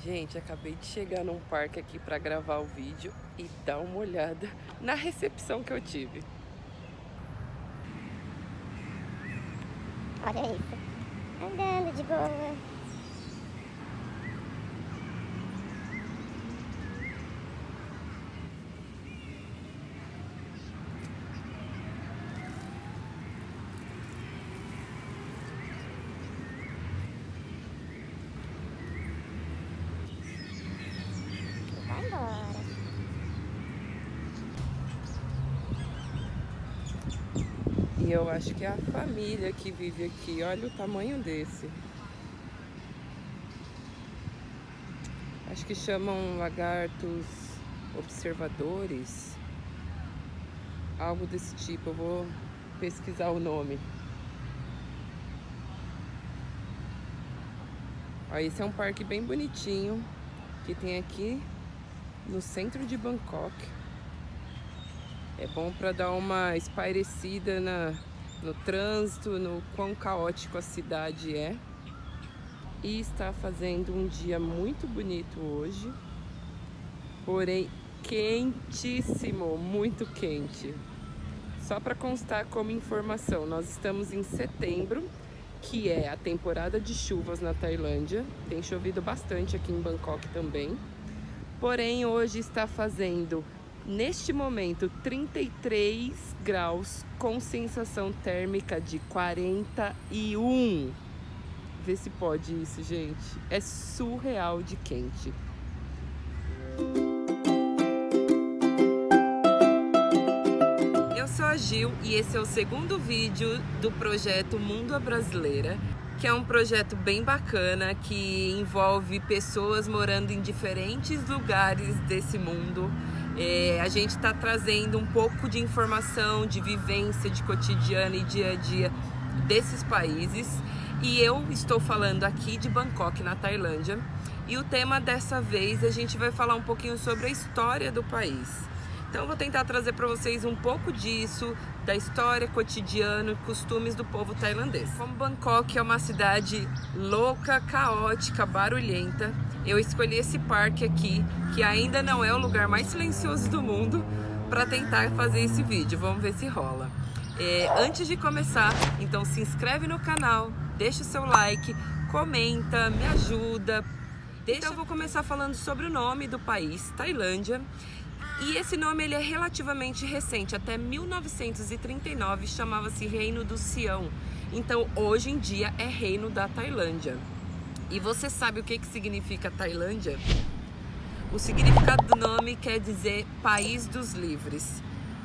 Gente, acabei de chegar num parque aqui para gravar o vídeo e dar uma olhada na recepção que eu tive. Olha isso. Andando de boa. Vai embora. E eu acho que é a família que vive aqui. Olha o tamanho desse. Acho que chamam lagartos observadores. Algo desse tipo. Eu vou pesquisar o nome. Ó, esse é um parque bem bonitinho que tem aqui no centro de Bangkok. É bom para dar uma espairecida no trânsito, no quão caótico a cidade é. E está fazendo um dia muito bonito hoje, porém quentíssimo, muito quente. Só para constar como informação, nós estamos em setembro, que é a temporada de chuvas na Tailândia. Tem chovido bastante aqui em Bangkok também. Porém, hoje está fazendo, neste momento, 33 graus com sensação térmica de 41. Vê se pode isso, gente. É surreal de quente. Eu sou a Gil e esse é o segundo vídeo do projeto Mundo à Brasileira, que é um projeto bem bacana que envolve pessoas morando em diferentes lugares desse mundo. A gente está trazendo um pouco de informação, de vivência, de cotidiano e dia a dia desses países. E eu estou falando aqui de Bangkok, na Tailândia. E o tema dessa vez a gente vai falar um pouquinho sobre a história do país. Então eu vou tentar trazer para vocês um pouco disso, da história, cotidiano e costumes do povo tailandês. Como Bangkok é uma cidade louca, caótica, barulhenta, eu escolhi esse parque aqui, que ainda não é o lugar mais silencioso do mundo, para tentar fazer esse vídeo. Vamos ver se rola. Antes de começar, então se inscreve no canal, deixa o seu like, comenta, me ajuda. Então eu vou começar falando sobre o nome do país, Tailândia. E esse nome ele é relativamente recente, até 1939 chamava-se Reino do Sião. Então hoje em dia é Reino da Tailândia. E você sabe o que significa Tailândia? O significado do nome quer dizer País dos Livres.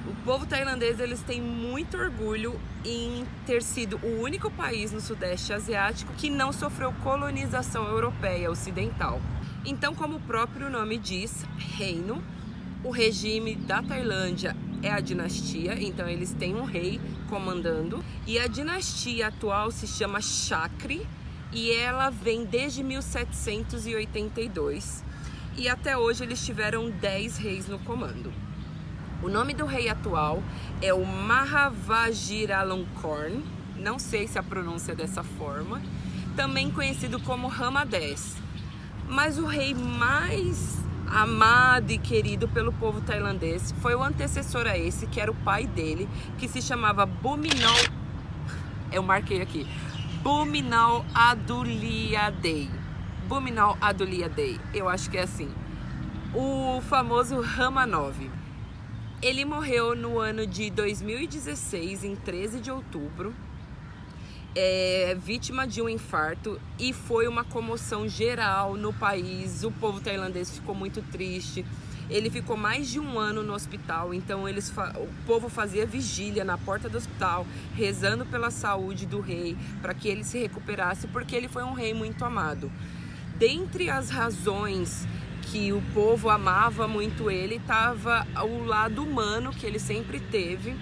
O povo tailandês eles têm muito orgulho em ter sido o único país no Sudeste Asiático que não sofreu colonização europeia ocidental. Então, como o próprio nome diz, reino, o regime da Tailândia é a dinastia, então eles têm um rei comandando. E a dinastia atual se chama Chakri e ela vem desde 1782. E até hoje eles tiveram 10 reis no comando. O nome do rei atual é o Mahavajiralongkorn, não sei se a pronúncia é dessa forma, também conhecido como Rama X. Mas o rei mais amado e querido pelo povo tailandês foi o antecessor a esse, que era o pai dele, que se chamava Bhumibol. Eu marquei aqui. Bhumibol Adulyadej. Bhumibol Adulyadej, eu acho que é assim. O famoso Rama IX. Ele morreu no ano de 2016, em 13 de outubro, vítima de um infarto, e foi uma comoção geral no país. O povo tailandês ficou muito triste. Ele ficou mais de um ano no hospital, então o povo fazia vigília na porta do hospital, rezando pela saúde do rei, para que ele se recuperasse, porque ele foi um rei muito amado. Dentre as razões que o povo amava muito ele, estava o lado humano que ele sempre teve,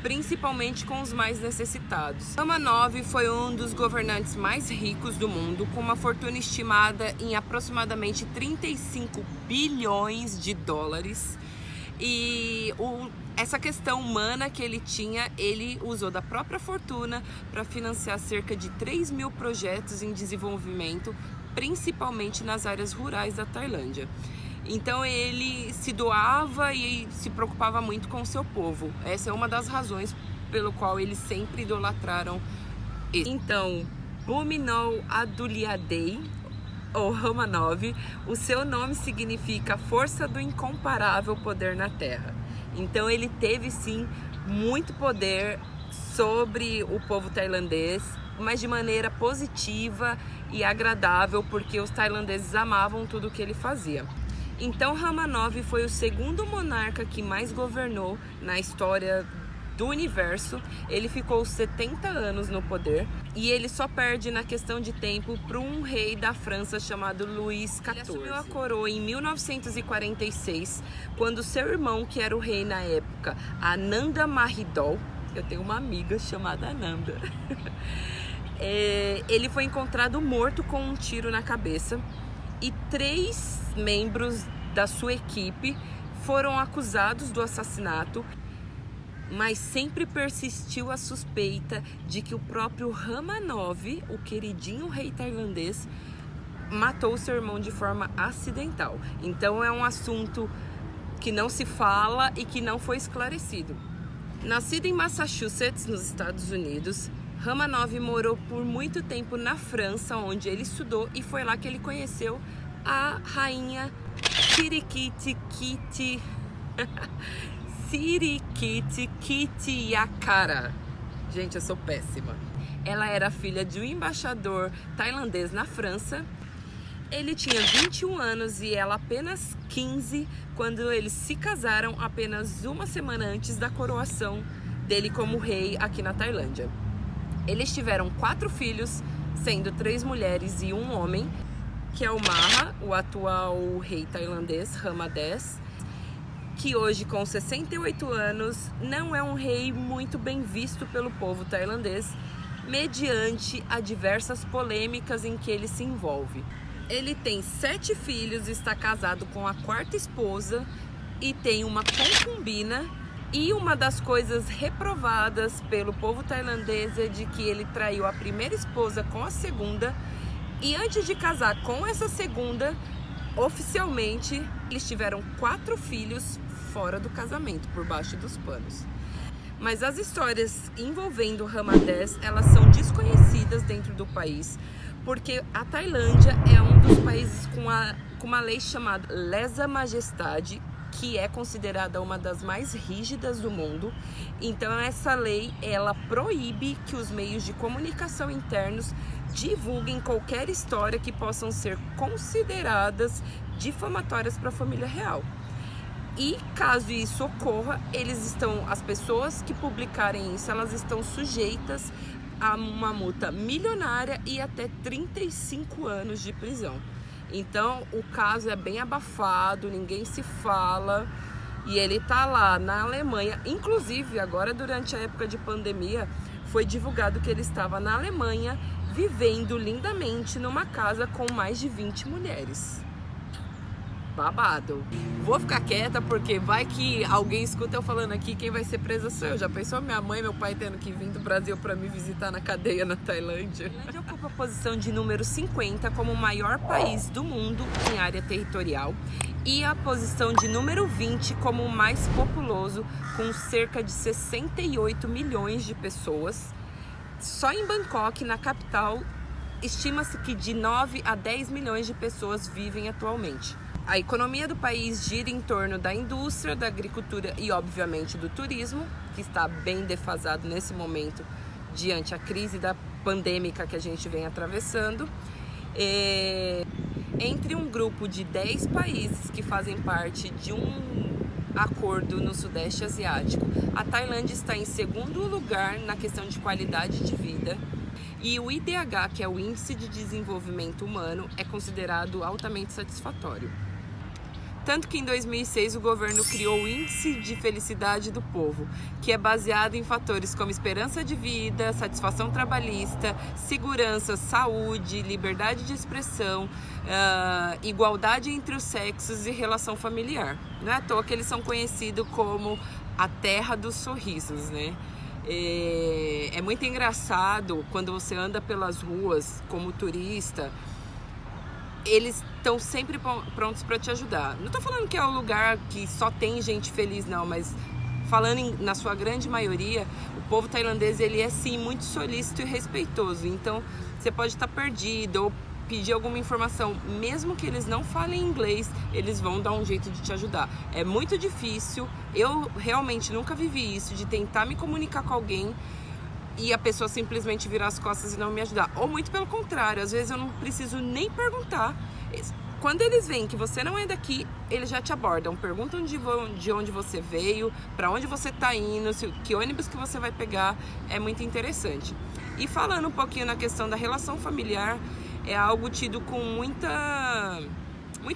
principalmente com os mais necessitados. Rama IX foi um dos governantes mais ricos do mundo, com uma fortuna estimada em aproximadamente 35 bilhões de dólares. E essa questão humana que ele tinha, ele usou da própria fortuna para financiar cerca de 3.000 projetos em desenvolvimento principalmente nas áreas rurais da Tailândia. Então ele se doava e se preocupava muito com o seu povo. Essa é uma das razões pelo qual eles sempre idolatraram ele. Então, Bhumibol Adulyadej, ou Romanov, o seu nome significa força do incomparável poder na Terra. Então ele teve sim muito poder sobre o povo tailandês, mas de maneira positiva e agradável, porque os tailandeses amavam tudo o que ele fazia. Então Romanov foi o segundo monarca que mais governou na história do universo. Ele ficou 70 anos no poder e ele só perde na questão de tempo para um rei da França chamado Luís XIV. Ele assumiu a coroa em 1946, quando seu irmão, que era o rei na época, Ananda Mahidol, eu tenho uma amiga chamada Ananda, ele foi encontrado morto com um tiro na cabeça e 3 membros da sua equipe foram acusados do assassinato, mas sempre persistiu a suspeita de que o próprio Romanov, o queridinho rei tailandês, matou seu irmão de forma acidental. Então é um assunto que não se fala e que não foi esclarecido. Nascido em Massachusetts, nos Estados Unidos, Romanov morou por muito tempo na França, onde ele estudou, e foi lá que ele conheceu a rainha Sirikit-Kitiakara. Gente, eu sou péssima. Ela era filha de um embaixador tailandês na França. Ele tinha 21 anos e ela apenas 15 quando eles se casaram, apenas uma semana antes da coroação dele como rei aqui na Tailândia. Eles tiveram 4 filhos, sendo 3 mulheres e 1 homem, que é o Maha, o atual rei tailandês, Rama X, que hoje com 68 anos não é um rei muito bem visto pelo povo tailandês, mediante a diversas polêmicas em que ele se envolve. Ele tem 7 filhos, está casado com a 4ª esposa e tem uma concubina. E uma das coisas reprovadas pelo povo tailandês é de que ele traiu a primeira esposa com a 2ª. E antes de casar com essa 2ª, oficialmente, eles tiveram 4 filhos fora do casamento, por baixo dos panos. Mas as histórias envolvendo Rama X, elas são desconhecidas dentro do país, porque a Tailândia é um dos países com uma lei chamada Lesa Majestade, que é considerada uma das mais rígidas do mundo. Então essa lei, ela proíbe que os meios de comunicação internos divulguem qualquer história que possam ser consideradas difamatórias para a família real. E caso isso ocorra, as pessoas que publicarem isso, elas estão sujeitas a uma multa milionária e até 35 anos de prisão. Então o caso é bem abafado, ninguém se fala, e ele tá lá na Alemanha. Inclusive agora, durante a época de pandemia, foi divulgado que ele estava na Alemanha vivendo lindamente numa casa com mais de 20 mulheres. Babado. Vou ficar quieta porque vai que alguém escuta eu falando aqui, quem vai ser presa sou eu. Já pensou minha mãe e meu pai tendo que vir do Brasil para me visitar na cadeia na Tailândia? A Tailândia ocupa a posição de número 50 como o maior país do mundo em área territorial e a posição de número 20 como o mais populoso, com cerca de 68 milhões de pessoas. Só em Bangkok, na capital, estima-se que de 9 a 10 milhões de pessoas vivem atualmente. A economia do país gira em torno da indústria, da agricultura e, obviamente, do turismo, que está bem defasado nesse momento diante a crise da pandêmica que a gente vem atravessando. Entre um grupo de 10 países que fazem parte de um acordo no Sudeste Asiático, a Tailândia está em 2º lugar na questão de qualidade de vida. E o IDH, que é o Índice de Desenvolvimento Humano, é considerado altamente satisfatório. Tanto que em 2006 o governo criou o Índice de Felicidade do Povo, que é baseado em fatores como esperança de vida, satisfação trabalhista, segurança, saúde, liberdade de expressão, igualdade entre os sexos e relação familiar. Não é à toa que eles são conhecidos como a terra dos sorrisos, né? É muito engraçado quando você anda pelas ruas como turista eles estão sempre prontos para te ajudar. Não tô falando que é um lugar que só tem gente feliz, não, mas falando na sua grande maioria, o povo tailandês, ele é sim muito solícito e respeitoso. Então, você pode estar perdido ou pedir alguma informação, mesmo que eles não falem inglês, eles vão dar um jeito de te ajudar. É muito difícil, eu realmente nunca vivi isso, de tentar me comunicar com alguém e a pessoa simplesmente virar as costas e não me ajudar. Ou muito pelo contrário, às vezes eu não preciso nem perguntar. Quando eles veem que você não é daqui, eles já te abordam, perguntam de onde você veio, para onde você está indo, que ônibus que você vai pegar. É muito interessante. E falando um pouquinho na questão da relação familiar, é algo tido com muito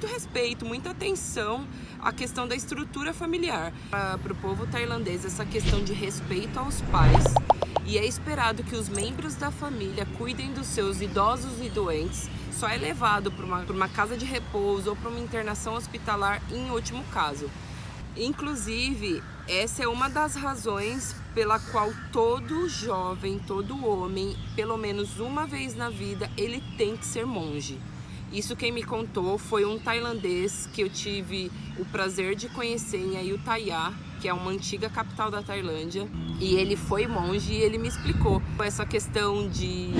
respeito, muita atenção à questão da estrutura familiar. Para o povo tailandês, essa questão de respeito aos pais, e é esperado que os membros da família cuidem dos seus idosos e doentes, só é levado para uma casa de repouso ou para uma internação hospitalar em último caso. Inclusive, essa é uma das razões pela qual todo jovem, todo homem, pelo menos uma vez na vida, ele tem que ser monge. Isso quem me contou foi um tailandês que eu tive o prazer de conhecer em Ayutthaya, que é uma antiga capital da Tailândia, e ele foi monge e ele me explicou essa questão de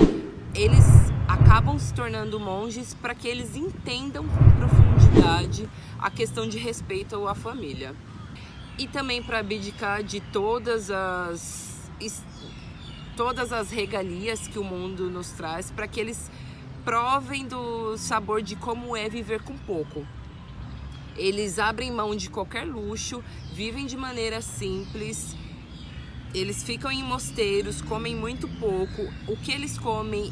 eles acabam se tornando monges para que eles entendam com profundidade a questão de respeito à família. E também para abdicar de todas as regalias que o mundo nos traz, para que eles provem do sabor de como é viver com pouco. Eles abrem mão de qualquer luxo, vivem de maneira simples, eles ficam em mosteiros, comem muito pouco. O que eles comem,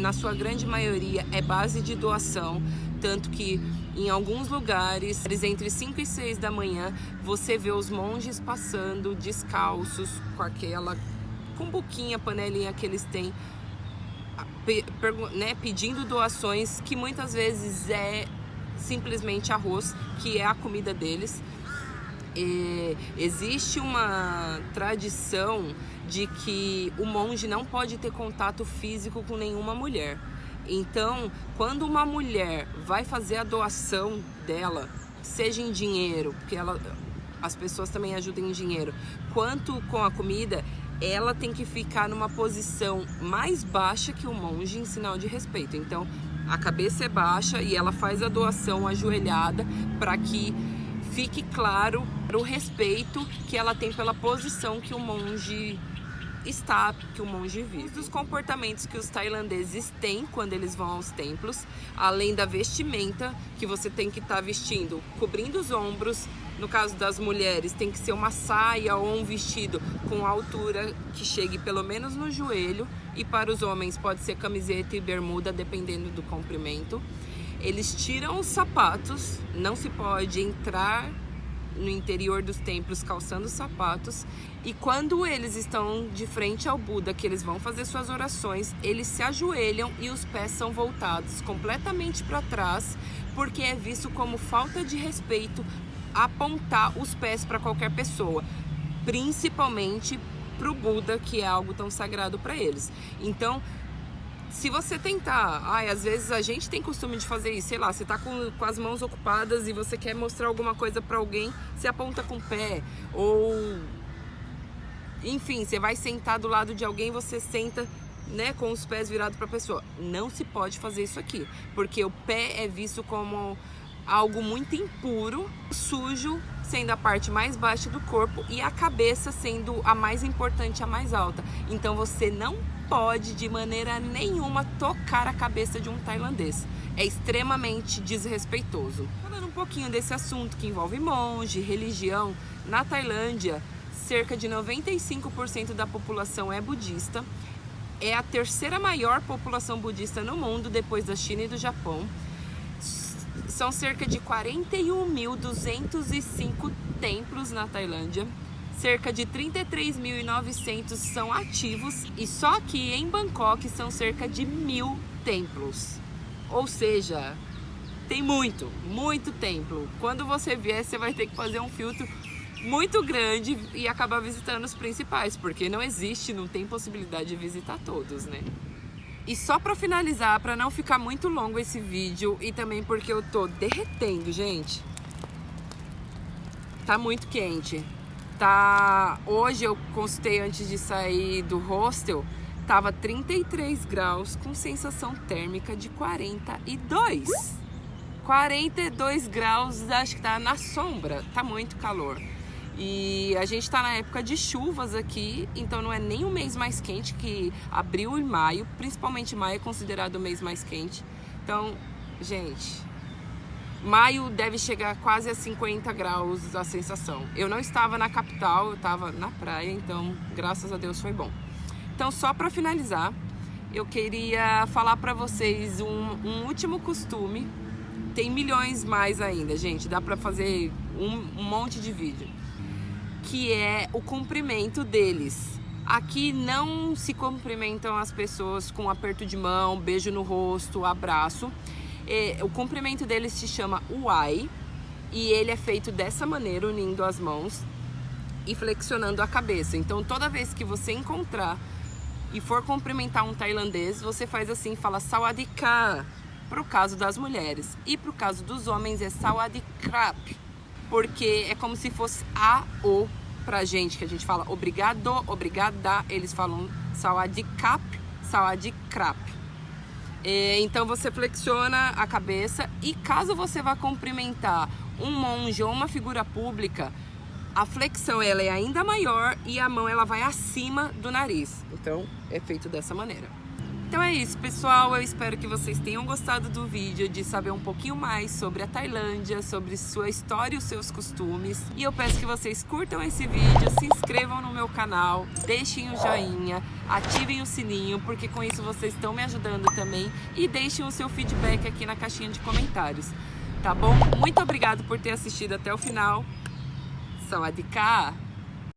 na sua grande maioria, é base de doação, tanto que em alguns lugares, entre 5 e 6 da manhã, você vê os monges passando descalços, com aquela cumbuquinha, panelinha que eles têm, pedindo doações, que muitas vezes é simplesmente arroz, que é a comida deles. Existe uma tradição de que o monge não pode ter contato físico com nenhuma mulher. Então, quando uma mulher vai fazer a doação dela, seja em dinheiro, porque as pessoas também ajudam em dinheiro, quanto com a comida, ela tem que ficar numa posição mais baixa que o monge em sinal de respeito. Então, a cabeça é baixa e ela faz a doação ajoelhada para que fique claro o respeito que ela tem pela posição que o monge está, que o monge vive. Dos comportamentos que os tailandeses têm quando eles vão aos templos, além da vestimenta, que você tem que estar vestindo, cobrindo os ombros. No caso das mulheres, tem que ser uma saia ou um vestido com altura que chegue pelo menos no joelho. E para os homens pode ser camiseta e bermuda, dependendo do comprimento. Eles tiram os sapatos, não se pode entrar no interior dos templos calçando sapatos. E quando eles estão de frente ao Buda, que eles vão fazer suas orações, eles se ajoelham e os pés são voltados completamente para trás, porque é visto como falta de respeito apontar os pés para qualquer pessoa, principalmente para o Buda, que é algo tão sagrado para eles. Então, se você tentar, às vezes a gente tem costume de fazer isso, sei lá, você tá com as mãos ocupadas e você quer mostrar alguma coisa para alguém, você aponta com o pé, ou enfim, você vai sentar do lado de alguém, você senta, com os pés virados para a pessoa. Não se pode fazer isso aqui, porque o pé é visto como algo muito impuro, sujo, sendo a parte mais baixa do corpo, e a cabeça sendo a mais importante, a mais alta. Então você não pode de maneira nenhuma tocar a cabeça de um tailandês. É extremamente desrespeitoso. Falando um pouquinho desse assunto que envolve monge, religião, na Tailândia, cerca de 95% da população é budista. É a terceira maior população budista no mundo, depois da China e do Japão. São cerca de 41.205 templos na Tailândia. Cerca de 33.900 são ativos, e só aqui em Bangkok são cerca de 1.000 templos. Ou seja, tem muito templo. Quando você vier, você vai ter que fazer um filtro muito grande e acabar visitando os principais, porque não tem possibilidade de visitar todos, né? E só pra finalizar, pra não ficar muito longo esse vídeo e também porque eu tô derretendo, gente. Tá muito quente. Hoje eu consultei antes de sair do hostel, tava 33 graus com sensação térmica de 42. 42 graus, acho que tá na sombra, tá muito calor. E a gente tá na época de chuvas aqui, então não é nem o mês mais quente, que abril e maio, principalmente maio é considerado o mês mais quente. Então, gente, maio deve chegar quase a 50 graus a sensação. Eu não estava na capital, eu estava na praia, então graças a Deus foi bom. Então, só para finalizar, eu queria falar para vocês um último costume. Tem milhões mais ainda, gente, dá para fazer um monte de vídeo. Que é o cumprimento deles. Aqui não se cumprimentam as pessoas com aperto de mão, beijo no rosto, abraço. O cumprimento deles se chama uai e ele é feito dessa maneira, unindo as mãos e flexionando a cabeça. Então toda vez que você encontrar e for cumprimentar um tailandês, você faz assim, fala sawadee ka, pro caso das mulheres. E pro caso dos homens é sawadee krap, porque é como se fosse A-O pra gente, que a gente fala obrigado, obrigada, eles falam sawadee kap, sawadee krap. Então você flexiona a cabeça e caso você vá cumprimentar um monge ou uma figura pública, a flexão ela é ainda maior e a mão ela vai acima do nariz. Então é feito dessa maneira. Então é isso, pessoal, eu espero que vocês tenham gostado do vídeo, de saber um pouquinho mais sobre a Tailândia, sobre sua história e os seus costumes. E eu peço que vocês curtam esse vídeo, se inscrevam no meu canal, deixem o joinha, ativem o sininho, porque com isso vocês estão me ajudando também. E deixem o seu feedback aqui na caixinha de comentários, tá bom? Muito obrigado por ter assistido até o final. Sawadee ka!